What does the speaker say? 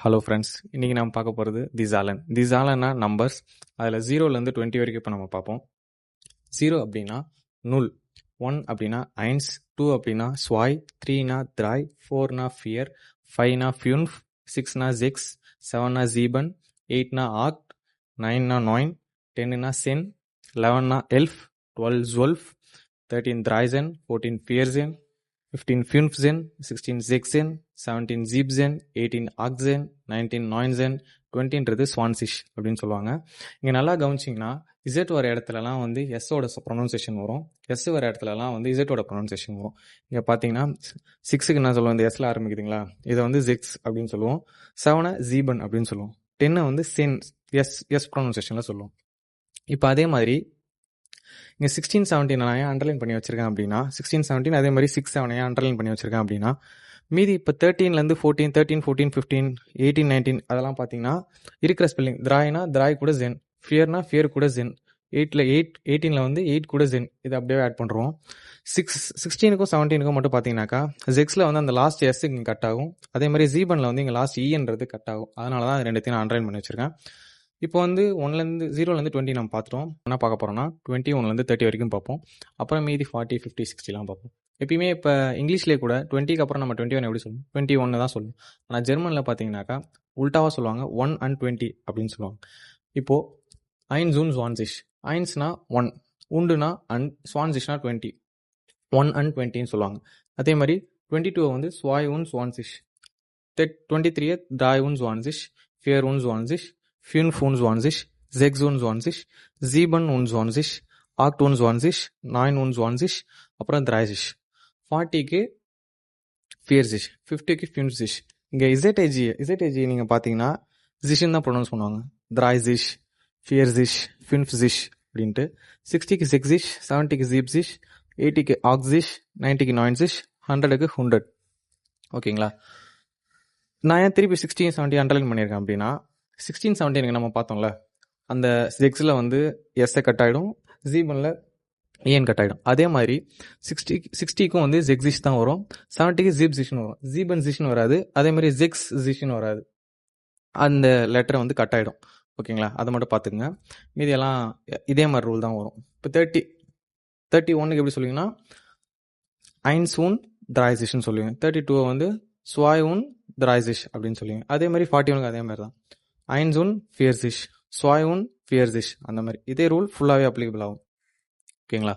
Hello friends, இன்றைக்கி நம்ம பார்க்க போகிறது திசாலன். திசாலன்னா நம்பர்ஸ். அதில் 0லேருந்து 20 வரைக்கும் இப்போ நம்ம பார்ப்போம். 0 அப்படின்னா நுல், 1 அப்படின்னா ஐன்ஸ், 2 அப்படின்னா ஸ்வாய், 3னா திராய், 4னா ஃபியர், 5னா ஃபியூன்ஃப், 6னா ஜெக்ஸ், 7னா ஜீபன், 8னா ஆக்ட், 9னா நோயின், 10னா சென், 11னா எல்ஃப், 12 ஜுவல்ஃப், 13 திராய்சன், 14 ஃபியர்சன், 15 ஃபியூன்ஃப்சன், 16 ஜெக்ஸன், 17 ஜீப்சன், 18 ஆக்சன், 19 நாயின்சன், 20ன்றது ஸ்வான்சிஷ் அப்படின்னு சொல்லுவாங்க. இங்கே நல்லா கவனிச்சிங்கன்னா இசட் வர இடத்துலலாம் வந்து எஸ்ஸோட ப்ரொனவுன்சேஷன் வரும், எஸ் வர இடத்துலலாம் வந்து இசட்டோட ப்ரொனவுன்சேஷன் வரும். இங்கே பார்த்தீங்கன்னா 6க்கு என்ன சொல்லுவோம், இந்த எஸ்ல ஆரம்பிக்குதுங்களா, இதை வந்து ஜெக்ஸ் அப்படின்னு சொல்லுவோம். 7 ஜீபன் அப்படின்னு சொல்லுவோம். 10 வந்து சென், எஸ் ப்ரொனவுன்சேஷனில் சொல்லுவோம். இப்போ அதே மாதிரி இங்கே 16, 17 நான் ஏன் அண்டர்லைன் பண்ணி வச்சிருக்கேன் அப்படின்னா 16, 17 அதே மாதிரி 6, 7 ஏன் அண்டர்லைன் பண்ணி வச்சிருக்கேன் அப்படின்னா மீதி இப்போ 13லேருந்து 14, 13, 14, 15, 18, 19 அதெல்லாம் பார்த்தீங்கன்னா இருக்கிற ஸ்பெல்லிங். திராய்னா திராய் கூட ஜென், ஃபியர்னா ஃபியர் கூட ஜென், 18ல் வந்து 8 கூட ஜென், இதை அப்படியே ஆட் பண்ணுறோம். 16க்கும் 17க்கும் மட்டும் பார்த்தீங்கன்னாக்கா ஜெக்ஸில் வந்து அந்த லாஸ்ட் எஸ் இங்கே கட் ஆகும், அதே மாதிரி ஜீபனில் வந்து இங்கே லாஸ்ட் இன்றது கட் ஆகும். அதனால தான் அது ரெண்டுத்தையும் நான் அண்டர்லைன் பண்ணி வச்சிருக்கேன். இப்போ வந்து 0லேருந்து 20 நம்ம பார்த்துட்டோம். என்ன பார்க்க போகிறோம்னா 21லேருந்து 30 வரைக்கும் பார்ப்போம். அப்புறம் மீதி 40, 50, 60லாம் பார்ப்போம். எப்பயுமே இப்போ இங்கிலீஷ்லேயே கூட 20க்கு அப்புறம் நம்ம 21 எப்படி சொல்லுவோம், 21 தான் சொல்லுவோம். ஆனால் ஜெர்மனில் பார்த்தீங்கன்னாக்கா உல்டாவாக சொல்லுவாங்க, 1 and 20 அப்படின்னு சொல்லுவாங்க. இப்போது ஐன்ஸ் und zwanzig, ஐன்ஸ்னா 1, உண்டுனா அண்ட், ஸ்வான்சிஷ்னா 20, 1 and 20ன்னு சொல்லுவாங்க. அதே மாதிரி 22 வந்து ஸ்வாய் und zwanzig, 23 drei und zwanzig, 4 und zwanzig, 5 und zwanzig, 6 und zwanzig, 7 und zwanzig, 8 und zwanzig, 9 und zwanzig, அப்புறம் 30. 40க்கு 40, 50க்கு 50. இங்கே இசட்ஏஜி நீங்கள் பார்த்தீங்கன்னா ஜிஷ்ன்னு தான் ப்ரொனவுன்ஸ் பண்ணுவாங்க. 30, 40, 50 அப்படின்ட்டு. 60க்கு 60, 70க்கு 70, 80க்கு 80, 90க்கு 90, 100க்கு 100. ஓகேங்களா? நான் ஏன் திருப்பி 16, 17 அண்டர்லைன் பண்ணியிருக்கேன் அப்படின்னா 16, 17 நம்ம பார்த்தோம்ல, அந்த ஜெக்ஸில் வந்து எஸ்ஸை கட் ஆகிடும், ஜீபனில் ஏன் கட் ஆகிடும். அதே மாதிரி 60க்கும் வந்து ஜெக்ஸிஷ் தான் வரும், 70க்கு ஜீப்சிஷ்னு வரும். ஜீபன் ஜிஷ்னு வராது, அதே மாதிரி ஜெக்ஸ் ஜிஷ்னு வராது. அந்த லெட்டரை வந்து கட் ஆகிடும். ஓகேங்களா? அதை மட்டும் பார்த்துக்குங்க. மீதியெல்லாம் இதே மாதிரி ரூல் தான் வரும். இப்போ 31க்கு எப்படி சொல்லுவீங்கன்னா ஐன்ஸ் und dreißigன்னு சொல்லுவீங்க. 32 வந்து ஸ்வாய் und dreißig அப்படின்னு சொல்லுவீங்க. அதே மாதிரி 41க்கு அதே மாதிரி தான், ஐன்ஸ் und vierzig, ஸ்வாய் und vierzig, அந்த மாதிரி இதே ரூல் ஃபுல்லாகவே அப்ளிகபிள் ஆகும். ஓகேங்களா?